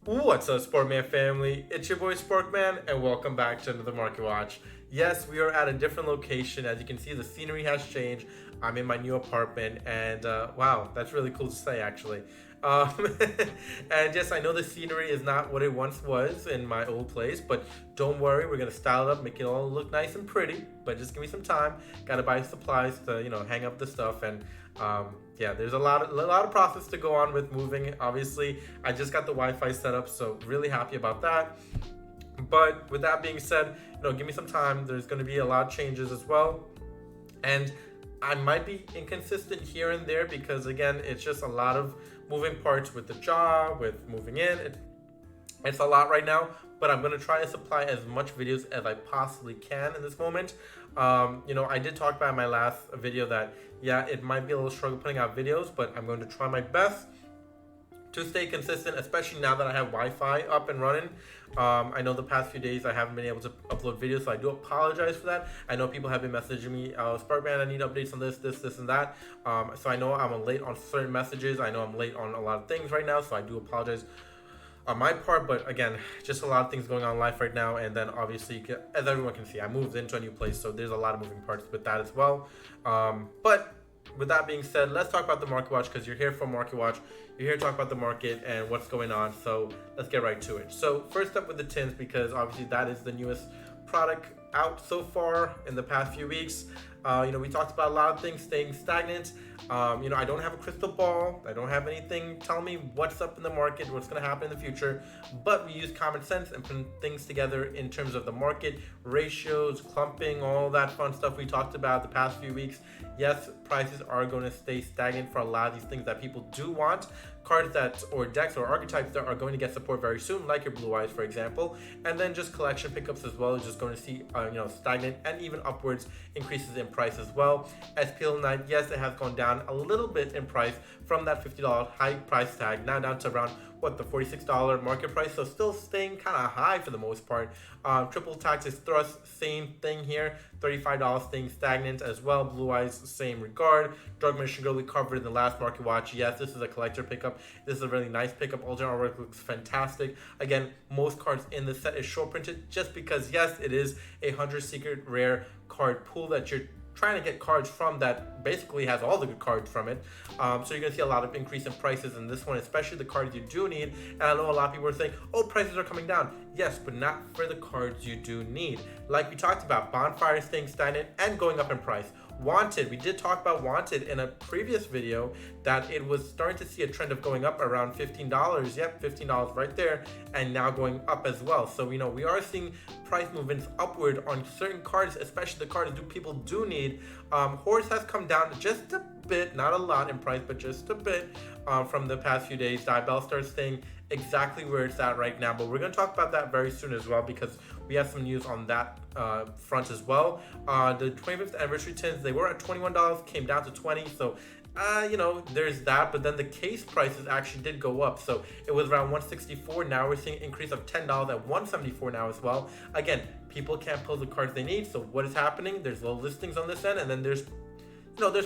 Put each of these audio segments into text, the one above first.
What's up, Sportman family? It's your boy Sportman, and welcome back to another Market Watch. Yes, we are at a different location. As you can see, the scenery has changed. I'm in my new apartment, and wow, that's really cool to say, actually. Um, and yes, I know the scenery is not what it once was in my old place, but don't worry, we're gonna style it up, make it all look nice and pretty. But just give me some time. Gotta buy supplies to hang up the stuff and yeah, there's a lot of process to go on with moving. Obviously, I just got the Wi-Fi set up, so really happy about that. But with that being said, give me some time. There's going to be a lot of changes as well, and I might be inconsistent here and there because again, it's just a lot of moving parts with the job, with moving in. It's a lot right now, but I'm going to try to supply as much videos as I possibly can in this moment. I did talk about in my last video that, yeah, it might be a little struggle putting out videos, but I'm going to try my best to stay consistent, especially now that I have Wi-Fi up and running. I know the past few days I haven't been able to upload videos, so I do apologize for that. I know people have been messaging me, Sparkman, I need updates on this, and that. So I know I'm late on certain messages. I know I'm late on a lot of things right now, so I do apologize on my part. But again, just a lot of things going on in life right now, and then obviously, as everyone can see, I moved into a new place, so there's a lot of moving parts with that as well. But with that being said, let's talk about the market watch because you're here for market watch. You're here to talk about the market and what's going on. So let's get right to it. So first up with the tins, because obviously that is the newest product out so far in the past few weeks. We talked about a lot of things staying stagnant. I don't have a crystal ball. I don't have anything telling me what's up in the market, what's going to happen in the future. But we use common sense and put things together in terms of the market, ratios, clumping, all that fun stuff we talked about the past few weeks. Yes, prices are going to stay stagnant for a lot of these things that people do want. Cards or decks or archetypes that are going to get support very soon, like your Blue Eyes, for example. And then just collection pickups as well, just going to see stagnant and even upwards increases in price as well. SPL Night, yes, it has gone down a little bit in price from that $50 high price tag, now down to around the $46 market price, so still staying kind of high for the most part. Triple Taxes Thrust, same thing here, $35 staying stagnant as well. Blue Eyes, same regard. Drug Mission Girl, we covered in the last market watch. Yes, this is a collector pickup. This is a really nice pickup. Alternate artwork looks fantastic. Again, most cards in the set is short printed just because, yes, it is a 100 secret rare card pool that you're trying to get cards from that basically has all the good cards from it. So you're going to see a lot of increase in prices in this one, especially the cards you do need. And I know a lot of people are saying, oh, prices are coming down. Yes, but not for the cards you do need. Like we talked about, Bonfire staying stagnant and going up in price. Wanted, we did talk about Wanted in a previous video that it was starting to see a trend of going up around $15. Yep, $15 right there, and now going up as well. So we are seeing price movements upward on certain cards, especially the cards people do need. Horse has come down just a bit, not a lot in price, but just a bit from the past few days. Diabell starts staying exactly where it's at right now, but we're going to talk about that very soon as well because we have some news on that front as well. The 25th anniversary tins, they were at $21, came down to $20, so there's that. But then the case prices actually did go up, so it was around $164. Now we're seeing an increase of $10 at $174 now as well. Again, people can't pull the cards they need, so what is happening? There's low listings on this end, and then there's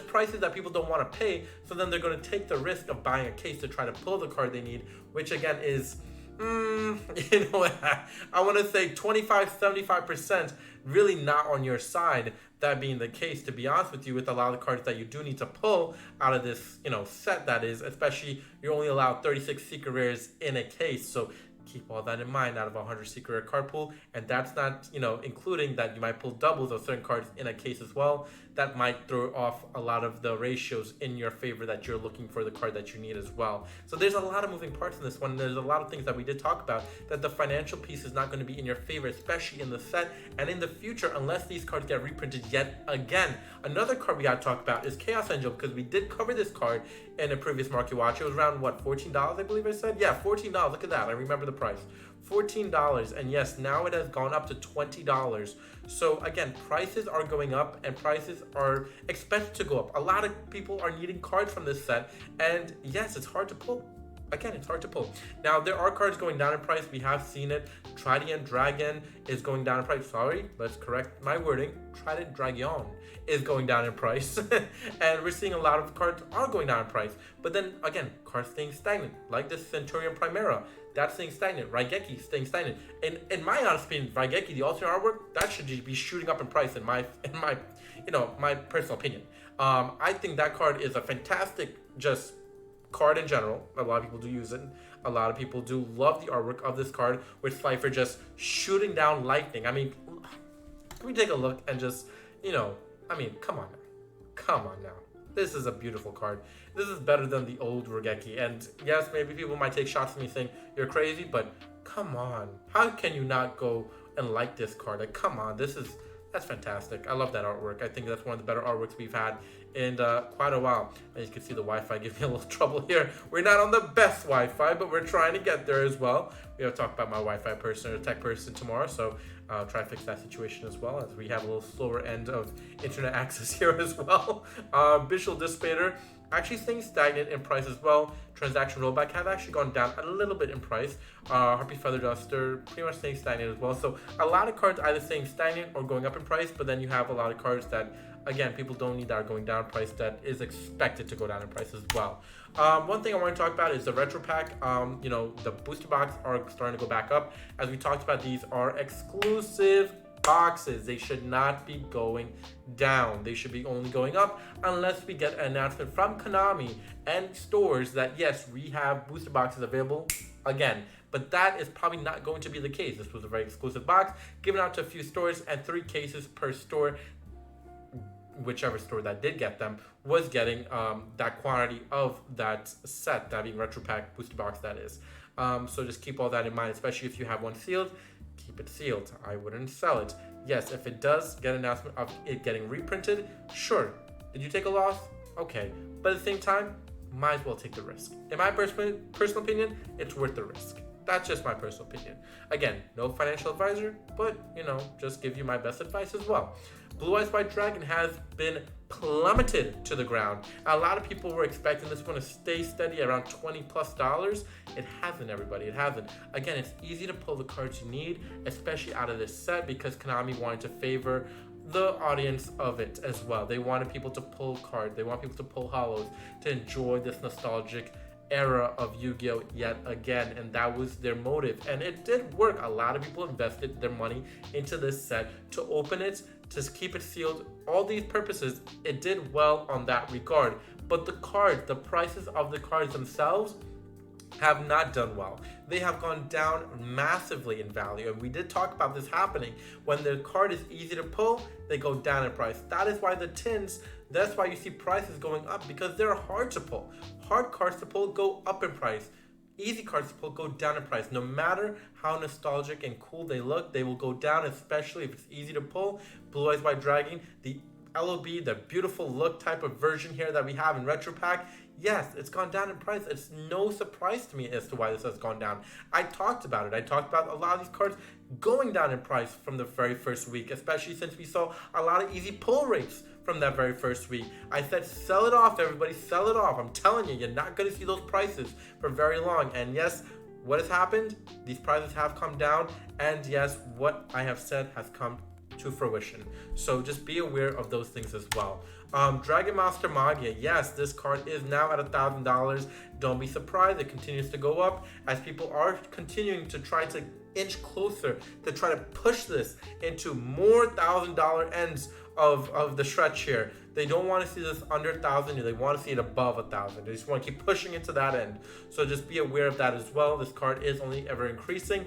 prices that people don't want to pay, so then they're going to take the risk of buying a case to try to pull the card they need, which again is, I want to say 25-75% really not on your side. That being the case, to be honest with you, with a lot of the cards that you do need to pull out of this, set, that is, especially you're only allowed 36 secret rares in a case, so keep all that in mind out of a 100 secret rare card pool. And that's not, including that you might pull doubles of certain cards in a case as well. That might throw off a lot of the ratios in your favor that you're looking for the card that you need as well. So there's a lot of moving parts in this one. There's a lot of things that we did talk about, that the financial piece is not going to be in your favor, especially in the set and in the future, unless these cards get reprinted yet again. Another card we got to talk about is Chaos Angel, because we did cover this card in a previous market watch. It was around $14, I believe I said. Yeah, $14. Look at that. I remember the price. $14, and yes, now it has gone up to $20. So again, prices are going up and prices are expected to go up. A lot of people are needing cards from this set, and yes, it's hard to pull. Again, it's hard to pull. Now, there are cards going down in price. We have seen it. Trident Dragon is going down in price. Sorry, let's correct my wording. Trident Dragon is going down in price. And we're seeing a lot of cards are going down in price. But then, again, cards staying stagnant, like this Centurion Primera. that's staying stagnant. Raigeki staying stagnant. In my honest opinion, Raigeki, the alternate artwork, that should just be shooting up in price in my my personal opinion. I think that card is a fantastic just card in general. A lot of people do use it. A lot of people do love the artwork of this card with Slifer just shooting down lightning. I mean, can we take a look and just, come on now. Come on now. This is a beautiful card. This is better than the old Raigeki. And yes, maybe people might take shots at me saying, you're crazy, but come on. How can you not go and like this card? Like, come on. That's fantastic. I love that artwork. I think that's one of the better artworks we've had in quite a while. And you can see the Wi-Fi gives me a little trouble here. We're not on the best Wi-Fi, but we're trying to get there as well. We have to talk about my Wi-Fi person or tech person tomorrow, so I'll try to fix that situation as well, as we have a little slower end of internet access here as well. Visual Dissipator actually staying stagnant in price as well. Transaction Rollback have actually gone down a little bit in price. Harpy Feather Duster pretty much staying stagnant as well. So a lot of cards either staying stagnant or going up in price, but then you have a lot of cards that, again, people don't need that are going down in price that is expected to go down in price as well. One thing I want to talk about is the retro pack. The booster box are starting to go back up. As we talked about, these are exclusive boxes. They should not be going down. They should be only going up unless we get an announcement from Konami and stores that yes, we have booster boxes available again. But that is probably not going to be the case. This was a very exclusive box given out to a few stores, and 3 cases per store. Whichever store that did get them was getting that quantity of that set, that being retro pack booster box, that is. So just keep all that in mind, especially if you have one sealed. Keep it sealed. I wouldn't sell it. Yes, if it does get an announcement of it getting reprinted, sure. Did you take a loss? Okay. But at the same time, might as well take the risk. In my personal opinion, it's worth the risk. That's just my personal opinion. Again, no financial advisor, but, just give you my best advice as well. Blue Eyes White Dragon has been plummeted to the ground. A lot of people were expecting this one to stay steady around $20+. It hasn't, everybody. It hasn't. Again, it's easy to pull the cards you need, especially out of this set, because Konami wanted to favor the audience of it as well. They wanted people to pull cards. They want people to pull holos to enjoy this nostalgic era of Yu-Gi-Oh! Yet again, and that was their motive, and it did work. A lot of people invested their money into this set to open it, to keep it sealed, all these purposes. It did well on that regard, but the prices of the cards themselves have not done well. They have gone down massively in value, and we did talk about this happening. When the card is easy to pull, they go down in price. That is why the tins, that's why you see prices going up, because they're hard to pull. Hard cards to pull go up in price. Easy cards to pull go down in price. No matter how nostalgic and cool they look, they will go down, especially if it's easy to pull. Blue Eyes White Dragon, the LOB, the beautiful look type of version here that we have in Retro Pack, yes, it's gone down in price. It's no surprise to me as to why this has gone down. I talked about it. I talked about a lot of these cards going down in price from the very first week, especially since we saw a lot of easy pull rates from that very first week. I said, sell it off, everybody, sell it off. I'm telling you, you're not going to see those prices for very long. And yes, what has happened? These prices have come down. And yes, what I have said has come to fruition. So just be aware of those things as well. Dragon Master Magia, yes, this card is now at $1,000. Don't be surprised, it continues to go up as people are continuing to try to inch closer to try to push this into more $1,000 ends of the stretch here. They don't want to see this under 1,000. They want to see it above 1,000. They just want to keep pushing it to that end. So just be aware of that as well. This card is only ever increasing.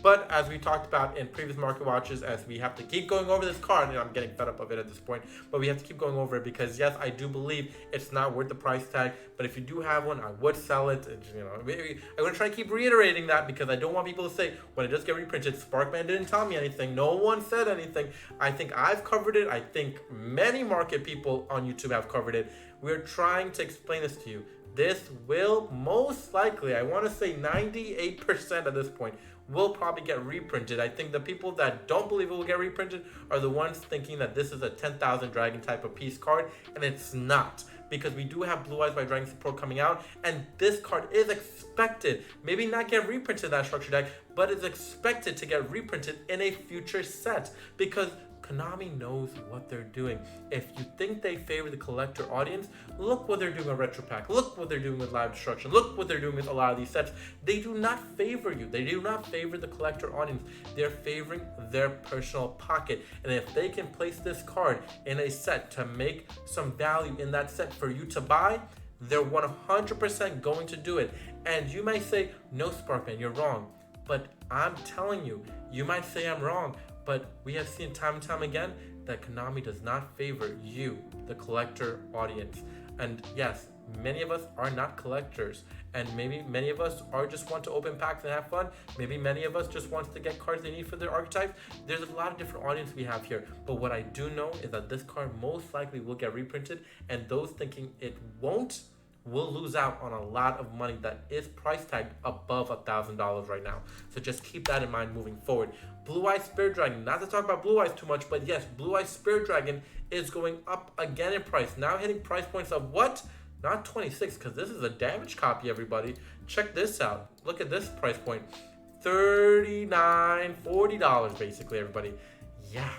But as we talked about in previous market watches, as we have to keep going over this card, and I'm getting fed up of it at this point, but we have to keep going over it because yes, I do believe it's not worth the price tag. But if you do have one, I would sell it. I'm going to try to keep reiterating that because I don't want people to say when it does get reprinted, Sparkman didn't tell me anything. No one said anything. I think I've covered it. I think many market people on YouTube have covered it. We're trying to explain this to you. This will most likely, I want to say 98% at this point, will probably get reprinted. I think the people that don't believe it will get reprinted are the ones thinking that this is a 10,000 Dragon type of piece card, and it's not. Because we do have Blue Eyes White Dragon support coming out, and this card is expected, maybe not get reprinted in that structure deck, but is expected to get reprinted in a future set. Because Konami knows what they're doing. If you think they favor the collector audience, look what they're doing with Retro Pack. Look what they're doing with Live Destruction. Look what they're doing with a lot of these sets. They do not favor you. They do not favor the collector audience. They're favoring their personal pocket. And if they can place this card in a set to make some value in that set for you to buy, they're 100% going to do it. And you might say, no, Sparkman, you're wrong. But I'm telling you, you might say I'm wrong, but we have seen time and time again that Konami does not favor you, the collector audience. And yes, many of us are not collectors, and maybe many of us are just want to open packs and have fun. Maybe many of us just want to get cards they need for their archetypes. There's a lot of different audience we have here, but what I do know is that this card most likely will get reprinted, and those thinking it won't will lose out on a lot of money that is price tagged above $1,000 right now. So just keep that in mind moving forward. Blue Eyes Spirit Dragon, not to talk about Blue Eyes too much, but yes, Blue Eyes Spirit Dragon is going up again in price. Now hitting price points of what? Not 26, because this is a damaged copy, everybody. Check this out. Look at this price point. $39, $40 basically, everybody. Yeah.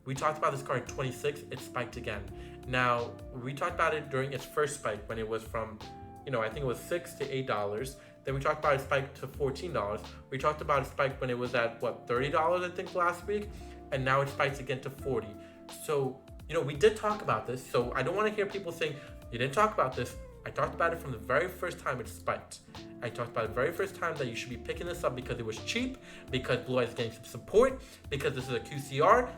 We talked about this card 26, it spiked again. Now, we talked about it during its first spike when it was from, I think it was $6 to $8. Then we talked about it spike to $14. We talked about it spike when it was at, $30, I think, last week. And now it spikes again to $40. So, we did talk about this. So I don't want to hear people saying, you didn't talk about this. I talked about it from the very first time it spiked. I talked about the very first time that you should be picking this up because it was cheap, because Blue Eyes is getting some support, because this is a QCR.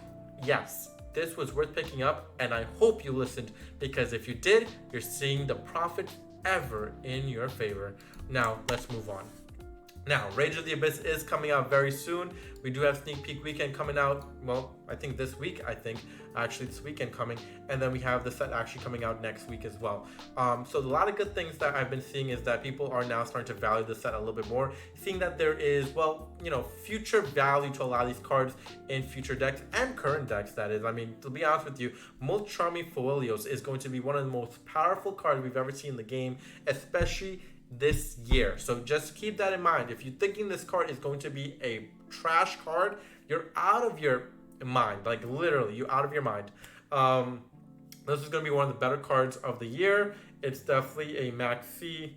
Yes, this was worth picking up, and I hope you listened, because if you did, you're seeing the profit ever in your favor. Now, let's move on. Now, Rage of the Abyss is coming out very soon. We do have Sneak Peek Weekend coming out, I think this week, actually this weekend coming. And then we have the set actually coming out next week as well. So a lot of good things that I've been seeing is that people are now starting to value the set a little bit more. Seeing that there is, future value to a lot of these cards in future decks and current decks, that is. I mean, to be honest with you, Molchami Foelios is going to be one of the most powerful cards we've ever seen in the game, especially this year. So just keep that in mind. If you're thinking this card is going to be a trash card, you're out of your mind. Like literally, you're out of your mind. This is going to be one of the better cards of the year. It's definitely a Maxi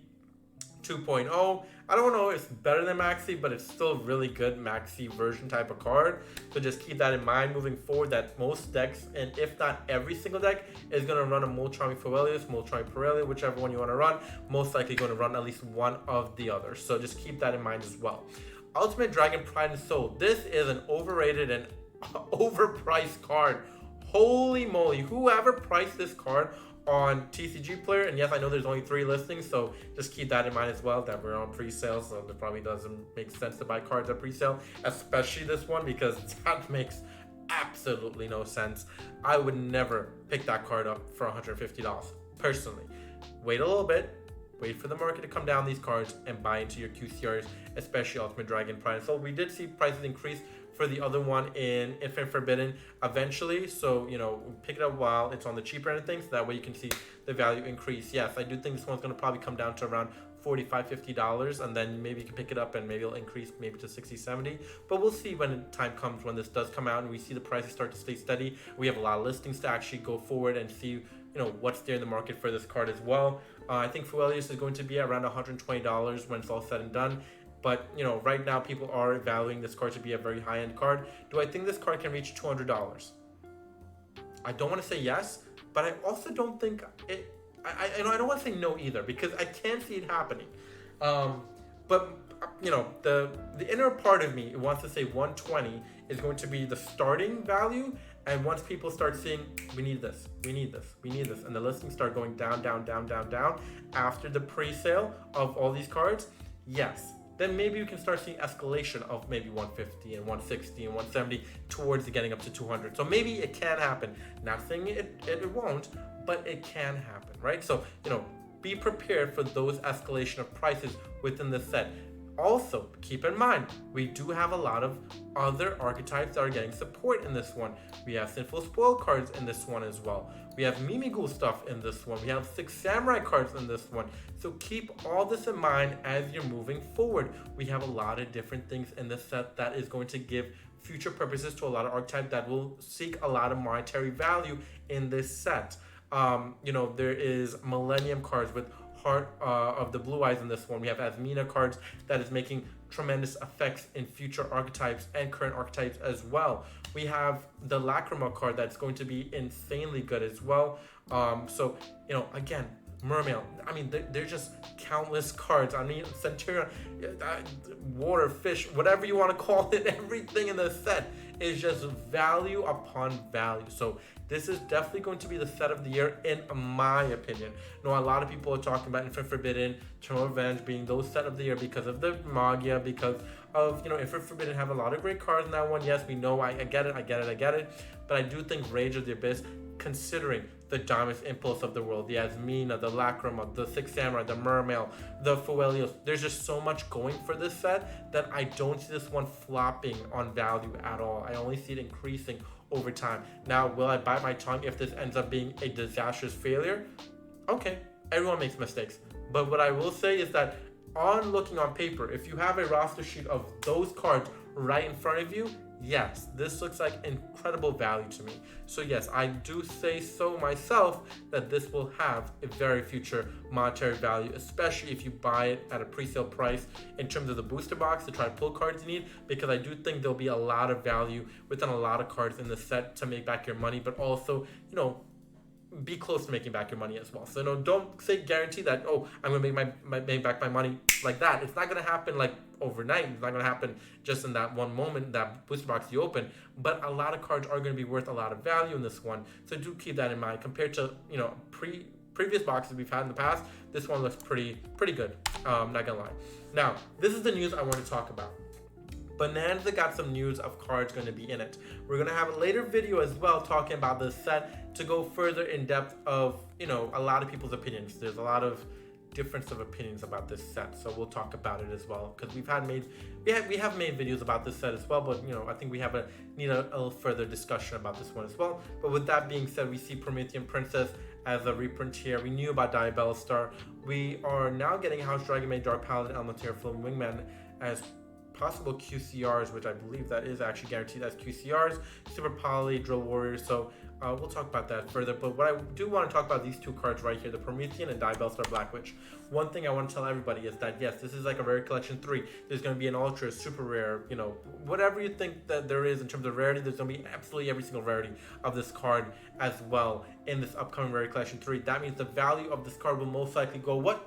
2.0. I don't know if it's better than Maxi, but it's still really good Maxi version type of card. So just keep that in mind moving forward, that most decks, and if not every single deck, is going to run a Molchami Foelios, Molchami Pirelli, whichever one you want to run, most likely going to run at least one of the others. So just keep that in mind as well. Ultimate Dragon Pride and Soul. This is an overrated and overpriced card. Holy moly, whoever priced this card on TCG Player, and yes, I know there's only 3 listings, so just keep that in mind as well, that we're on pre-sale, so it probably doesn't make sense to buy cards at pre-sale, especially this one, because that makes absolutely no sense. I would never pick that card up for $150, personally. Wait a little bit, wait for the market to come down these cards, and buy into your QCRs, especially Ultimate Dragon Pride. So we did see prices increase for the other one in Infinite Forbidden eventually, so pick it up while it's on the cheaper end of things, so that way you can see the value increase. Yes, I do think this one's going to probably come down to around $45-50, and then maybe you can pick it up and maybe it'll increase maybe to $60-70, but we'll see when the time comes when this does come out and we see the prices start to stay steady. We have a lot of listings to actually go forward and see what's there in the market for this card as well. I think Foelios is going to be around $120 when it's all said and done. But, right now people are valuing this card to be a very high-end card. Do I think this card can reach $200? I don't want to say yes, but I also don't think it... I don't want to say no either, because I can't see it happening. But, the inner part of me wants to say 120 is going to be the starting value. And once people start seeing, we need this, and the listings start going down, after the pre-sale of all these cards, yes, then maybe you can start seeing escalation of maybe 150 and 160 and 170 towards getting up to 200. So maybe it can happen. Not saying it won't, but it can happen, right? So, be prepared for those escalation of prices within the set. Also, keep in mind, we do have a lot of other archetypes that are getting support in this one. We have Sinful Spoil cards in this one as well. We have Mimigul stuff in this one. We have 6 Samurai cards in this one. So keep all this in mind as you're moving forward. We have a lot of different things in this set that is going to give future purposes to a lot of archetypes that will seek a lot of monetary value in this set. There is Millennium cards with Heart of the Blue Eyes in this one. We have Asmina cards that is making tremendous effects in future archetypes and current archetypes as well. We have the Lacrima card that's going to be insanely good as well. Again, Mermail. I mean, they're just countless cards. I mean, Centurion, water, fish, whatever you want to call it, everything in the set is just value upon value. So this is definitely going to be the set of the year, in my opinion. A lot of people are talking about Infinite Forbidden, Eternal Revenge being those set of the year because of the Magia, because of, Infinite Forbidden have a lot of great cards in that one. Yes, we know, I get it. But I do think Rage of the Abyss, considering the Diamond Impulse of the world, the Asmina, the Lacrima, the Six Samurai, the Mermail, the Fuelios, there's just so much going for this set that I don't see this one flopping on value at all. I only see it increasing over time. Now, will I bite my tongue if this ends up being a disastrous failure? Okay, everyone makes mistakes. But what I will say is that on looking on paper, if you have a roster sheet of those cards right in front of you, yes, this looks like incredible value to me. So yes, I do say so myself that this will have a very future monetary value, especially if you buy it at a pre-sale price in terms of the booster box to try to pull cards you need, because I do think there'll be a lot of value within a lot of cards in the set to make back your money, but also, be close to making back your money as well. So don't say guarantee that, I'm gonna make back my money like that. It's not gonna happen like overnight. It's not gonna happen just in that one moment, that booster box you open. But a lot of cards are gonna be worth a lot of value in this one. So do keep that in mind. Compared to previous boxes we've had in the past, this one looks pretty good. Not gonna lie. Now, this is the news I want to talk about. Bonanza got some news of cards going to be in it. We're going to have a later video as well talking about this set to go further in depth of, a lot of people's opinions. There's a lot of difference of opinions about this set, so we'll talk about it as well, because we have made videos about this set as well, but I think we need a little further discussion about this one as well. But with that being said, we see Promethean Princess as a reprint here. We knew about Diabella Star. We are now getting House Dragon Maid, Dark Paladin, Elemental Flame Wingman as possible QCRs, which I believe that is actually guaranteed as QCRs, Super Poly, Drill Warriors. So we'll talk about that further. But what I do want to talk about these two cards right here, the Promethean and Diabella Star Black Witch. One thing I want to tell everybody is that yes, this is like a rare collection 3. There's going to be an ultra, super rare, whatever you think that there is in terms of rarity, there's going to be absolutely every single rarity of this card as well in this upcoming rare collection 3. That means the value of this card will most likely go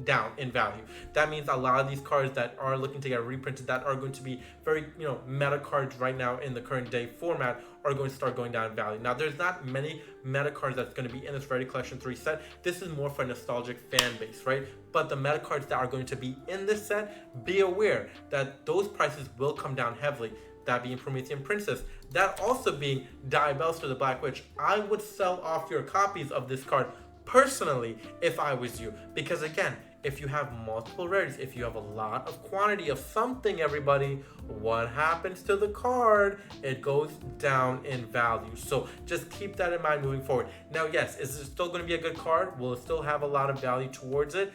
down in value. That means a lot of these cards that are looking to get reprinted, that are going to be very meta cards right now in the current day format, are going to start going down in value. Now, there's not many meta cards that's going to be in this Rarity Collection 3 set. This is more for a nostalgic fan base, right? But the meta cards that are going to be in this set, be aware that those prices will come down heavily. That being Promethean Princess, that also being Diabella Star the Black Witch. I would sell off your copies of this card personally if I was you, because again, if you have multiple rarities, if you have a lot of quantity of something, everybody, what happens to the card? It goes down in value. So just keep that in mind moving forward. Now, yes, is it still going to be a good card? Will it still have a lot of value towards it?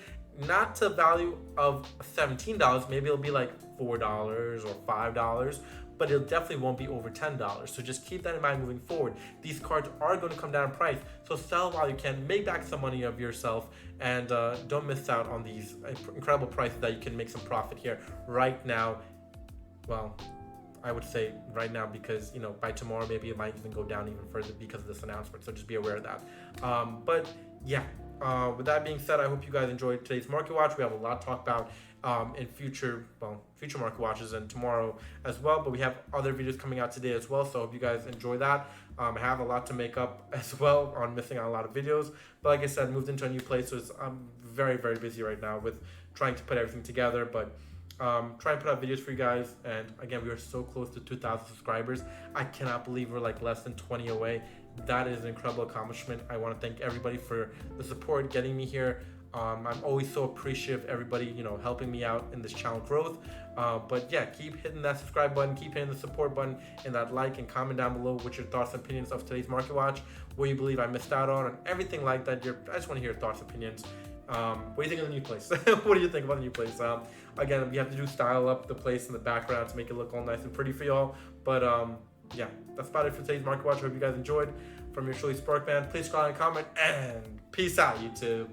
Not to value of $17, maybe it'll be like $4 or $5, but it definitely won't be over $10. So just keep that in mind moving forward. These cards are going to come down in price, so sell while you can, make back some money of yourself, and don't miss out on these incredible prices that you can make some profit here right now. Well, I would say right now, because by tomorrow maybe it might even go down even further because of this announcement, so just be aware of that. But yeah, with that being said, I hope you guys enjoyed today's Market Watch. We have a lot to talk about in future Market Watches and tomorrow as well, but we have other videos coming out today as well, so I hope you guys enjoy that. I have a lot to make up as well on missing out a lot of videos, but like I said, moved into a new place, so I'm very, very busy right now with trying to put everything together, but try and put out videos for you guys. And again, we are so close to 2,000 subscribers. I cannot believe we're like less than 20 away. That is an incredible accomplishment. I want to thank everybody for the support, getting me here. I'm always so appreciative of everybody, helping me out in this channel growth. But yeah, keep hitting that subscribe button, keep hitting the support button, and that like, and comment down below what your thoughts and opinions of today's Market Watch, what you believe I missed out on, and everything like that. I just want to hear your thoughts and opinions. What do you think of the new place? What do you think about the new place? Again, we have to do style up the place in the background to make it look all nice and pretty for y'all. But yeah, that's about it for today's Market Watch. I hope you guys enjoyed. From your truly Sparkman, please subscribe and comment, and peace out, YouTube.